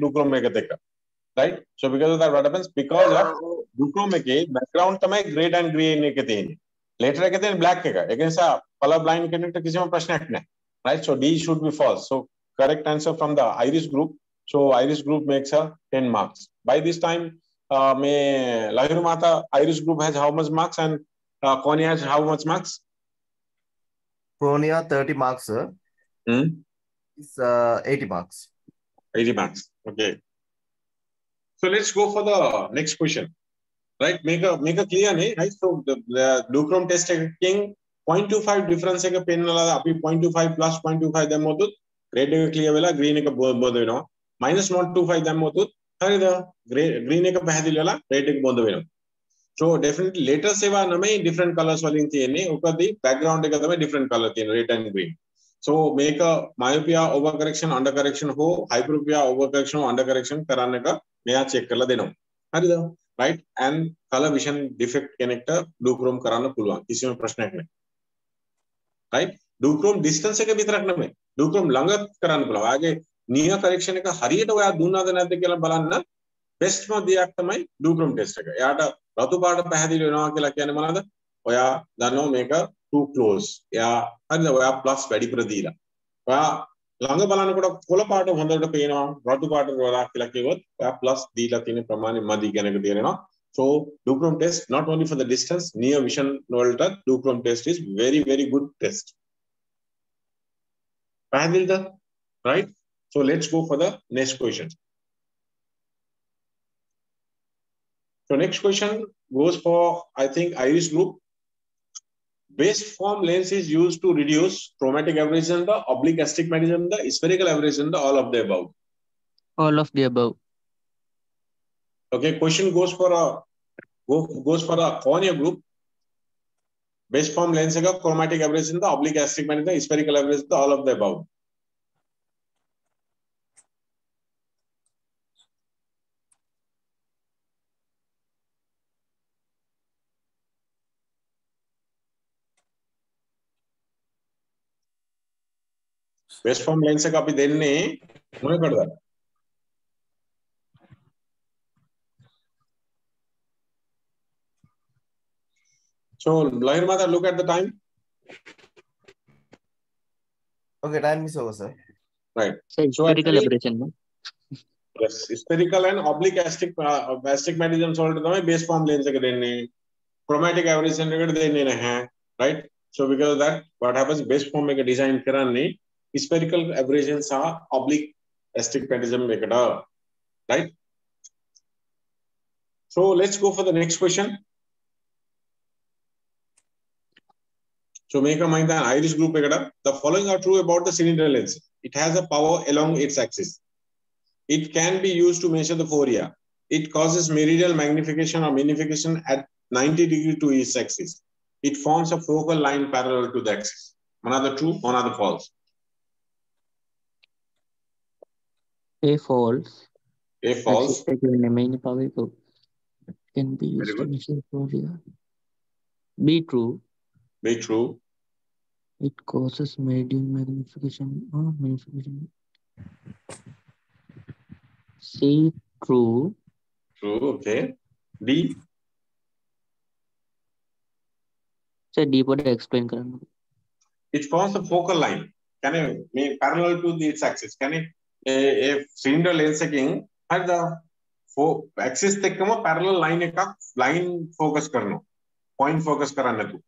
duochrome right? So because of that, what happens? Because of duochrome background red and green later black against a colorblind right? So D should be false. So correct answer from the Iris group. So Iris group makes a 10 marks. By this time, may Lahiru Mata Iris group has how much marks and Cornea has how much marks? Cornea 30 marks, sir. It's 80 marks. 80 marks. Okay. So let's go for the next question. Right? Make a clear, right? So the duochrome test taking 0.25 difference එක පෙන්නලා අපි 0.25 plus 0.25 දැම්මොත් red එක clear වෙලා green එක බොඳ වෙනවා. minus 0.25 දැම්මොත් හරිද? green එක පැහැදිලි වෙලා red එක බොඳ වෙනවා. So definitely letters ඒවා නෙමෙයි different colors වලින් තියෙන්නේ. උකදී background එක තමයි different color තියෙන red and green. So make a myopia overcorrection undercorrection ho hyperopia overcorrection undercorrection කරන්න එක මෙයා check කරලා දෙනවා. හරිද? Right? And color vision defect කෙනෙක්ට duochrome කරන්න පුළුවන්. කිසිම ප්‍රශ්නයක් නැහැ. Right? duochrome distance එක විතරක් නෙමෙයි. duochrome ළඟ කරන්න පුළුවන්. ආගේ near correction එක හරියට ඔයා දුන්නාද නැද්ද කියලා බලන්න best ම දෙයක් තමයි duochrome test එක. එයාට රතු පාට පැහැදිලි වෙනවා කියලා කියන්නේ මොනවද? ඔයා දන්නවා මේක too close. එයා හරිද? ඔයා plus වැඩිපුර දීලා. ඔයා ළඟ බලනකොට කොළ පාට හොඳට පේනවා. රතු පාට වලා කියලා කිව්වොත් ඔයා plus දීලා තියෙන ප්‍රමාණය මදි කියන එක තේරෙනවා. So duochrome test not only for the distance, near vision වලට duochrome test is very good test. පැහැදිලිද? Right? So let's go for the next question. So next question goes for, I think, Iris group. Base form lens is used to reduce chromatic aberration, the oblique astigmatism, the spherical aberration, the all of the above. All of the above. Okay, question goes for a cornea group. Base form lens is chromatic aberration, the oblique astigmatism, the spherical aberration, the all of the above. Base form lens का अभी देने मुझे कर दे. So, Lahir Mata, look at the time. Okay, time is over, sir. Right. So So spherical actually, aberration, no? yes, spherical and oblique astigmatism solved the base form lens के देने, chromatic aberration के देने हैं, right? So because of that, what happens? Base form में design कराने, spherical aberrations are oblique astigmatism में करा, right? So let's go for the next question. So make a mind an iris group. The following are true about the cylinder lens. It has a power along its axis. It can be used to measure the fovea. It causes meridional magnification or magnification at 90 degrees to its axis. It forms a focal line parallel to the axis. One are the true, one are the false. A false. A false. Main power can be used to measure fovea. B true. B true. It causes median magnification or magnification. C true. True. Okay. D. So D पर explain करना. It forms a focal line. Can it make parallel to its axis? Can it a cylinder lens king at the axis तक कम parallel line का line focus करना, point focus कराना तू.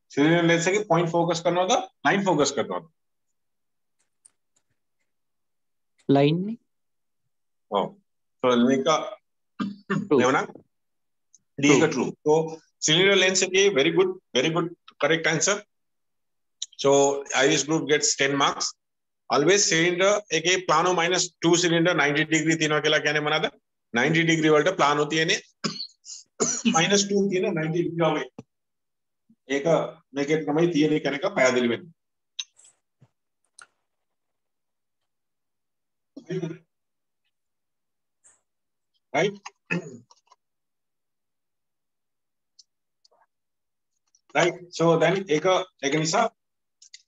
cylinder lens के point focus करना होता, line focus करना होता. Line नहीं. Oh, so इनका लेवना D is the true. So cylinder lens के very good, correct answer. So iris group gets 10 marks. Always cylinder एक plano minus 2 cylinder 90 degree तीनों के लिए क्या ने बना था 90 degree वाला plano होती है ने minus 2 थी ना 90 degree हो गई एक make it कमाई थी ने कहने का पैदा दिल में right right so then एक निशा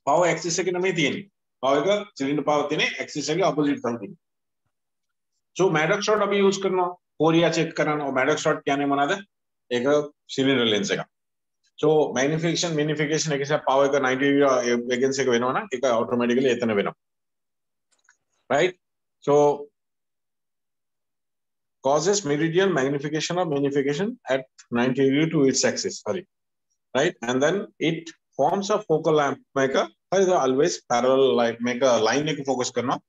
power axis से कितना में थी ने power का cylinder power थी ने axis से के opposite था So Maddox shot अभी यूज करना फोरिया चेक करना और Maddox shot क्या नहीं बना था एक सिलिंडर लेंस का so magnification एक ऐसा पावर का 90 डिग्री अगेंस्ट से वेनो ना एक ऑटोमेटिकली इतना वेनो right so causes meridian magnification or magnification at 90 degree to its axis sorry right and then it forms a focal lamp maker always parallel like make a line को focus करना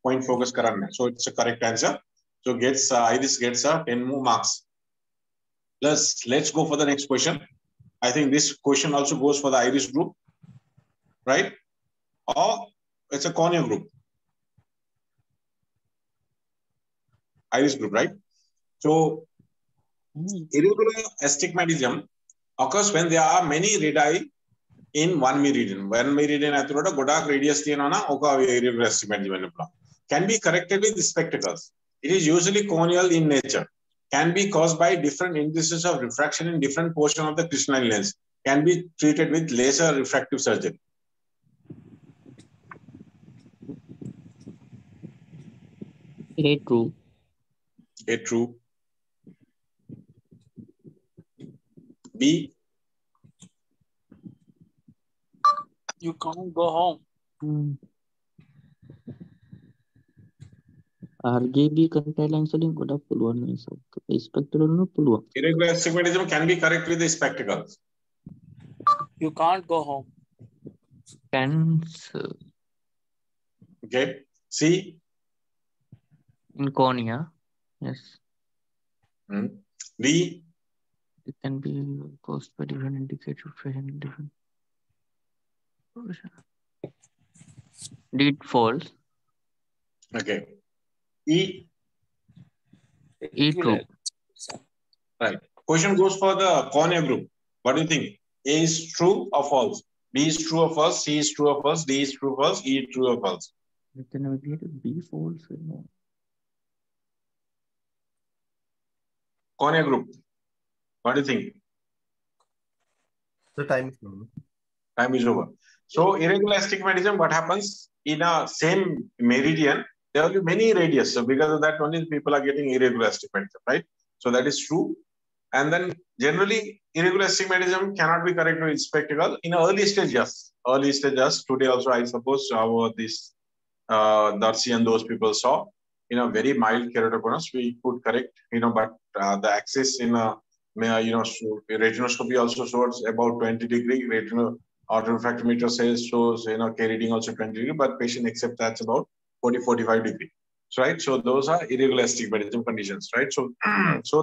point focus करना so it's a correct answer so gets iris gets 10 more marks let's go for the next question I think this question also goes for the iris group right or it's a cornea group iris group right so irregular astigmatism occurs when there are many radii in one meridian athroda godak radius tiyana oka irregular astigmatism can be corrected with spectacles. It is usually corneal in nature. Can be caused by different indices of refraction in different portions of the crystalline lens. Can be treated with laser refractive surgery. A true. A true. B. You can't go home. RGB contact lens ali goda පුළුවන් නේ sub spectacle වල පුළුවන් irregular astigmatism can be corrected with the spectacles You can't go home. Cancer okay C in cornea yes D it can be caused by different indicator present in different D false okay E true right question goes for the cornea group what do you think A is true or false B is true or false C is true or false D is true or false E is true or false B false no cornea group what do you think The time is over. Time is over So irregular astigmatism, what happens in a same meridian, there will be many radius. So because of that, only people are getting irregular astigmatism, right? So that is true. And then generally, irregular astigmatism cannot be corrected with spectacle in early stage. Yes, early stage. Yes, today also I suppose how this Darcy and those people saw very mild keratoconus we could correct. But the axis in a retinoscopy also shows about 20-degree. Retinal autorefractometer shows K reading also 20-degree, but patient accept that's about 40-45-degree. So, right. So those are irregular astigmatism conditions, right? So so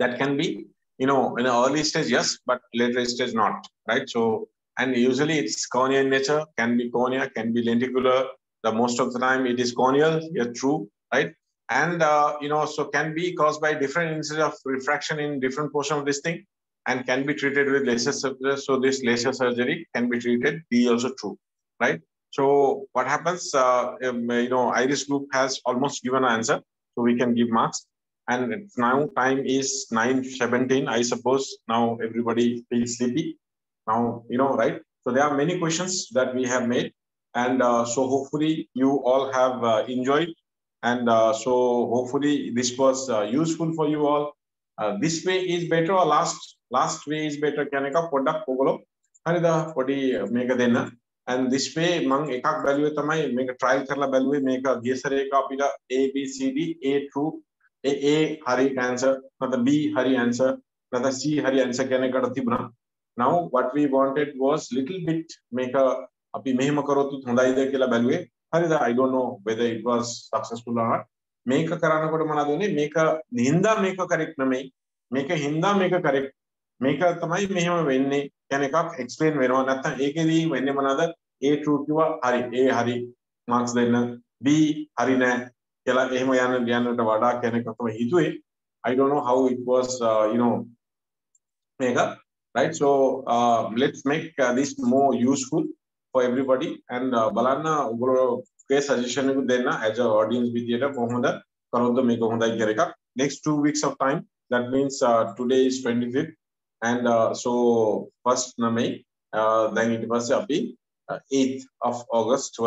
that can be in an early stage, yes, but later stage not, right? So and usually it's cornea in nature, can be cornea, can be lenticular. The most of the time it is corneal, yeah, true, right? And so can be caused by different instances of refraction in different portion of this thing, and can be treated with laser surgery. So this laser surgery can be treated, be also true, right? So what happens? Iris group has almost given an answer, so we can give marks. And now time is 9:17. I suppose now everybody feels sleepy. Now, right? So there are many questions that we have made. And so hopefully you all have enjoyed. And so hopefully this was useful for you all. This way is better or last way is better? Kaneka product pogolo. Harida podi mega dena. And this way mang ekak value tamai make a trial karla value make a gesare kapida A, B, C, D, A true. A hari answer, not the B hari answer, not the C hari answer. Now what we wanted was little bit make a api mehima karo tu thondai de kela value. I don't know whether it was successful or not. Make a karana koda manadone make a hinda make a correct name. Make a hinda make a correct. Make a tamai mehima venne can explain vero natha ekedi venne manada A true kiwa hari A hari marks then B hari na. I don't know how it was, mega, right? So let's make this more useful for everybody. And Balana suggestion as an audience with next 2 weeks of time. That means today is 25th, and so first May, then it was 8th of August.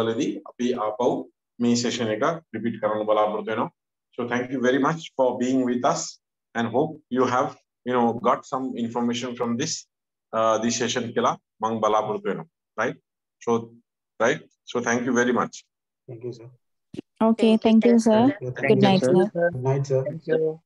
May session repeat so thank you very much for being with us, and hope you have got some information from this this session kila mang right? So thank you very much. Thank you, sir. Okay, thank you, sir. Thank you. Good night, sir. Good night, sir. Thank you.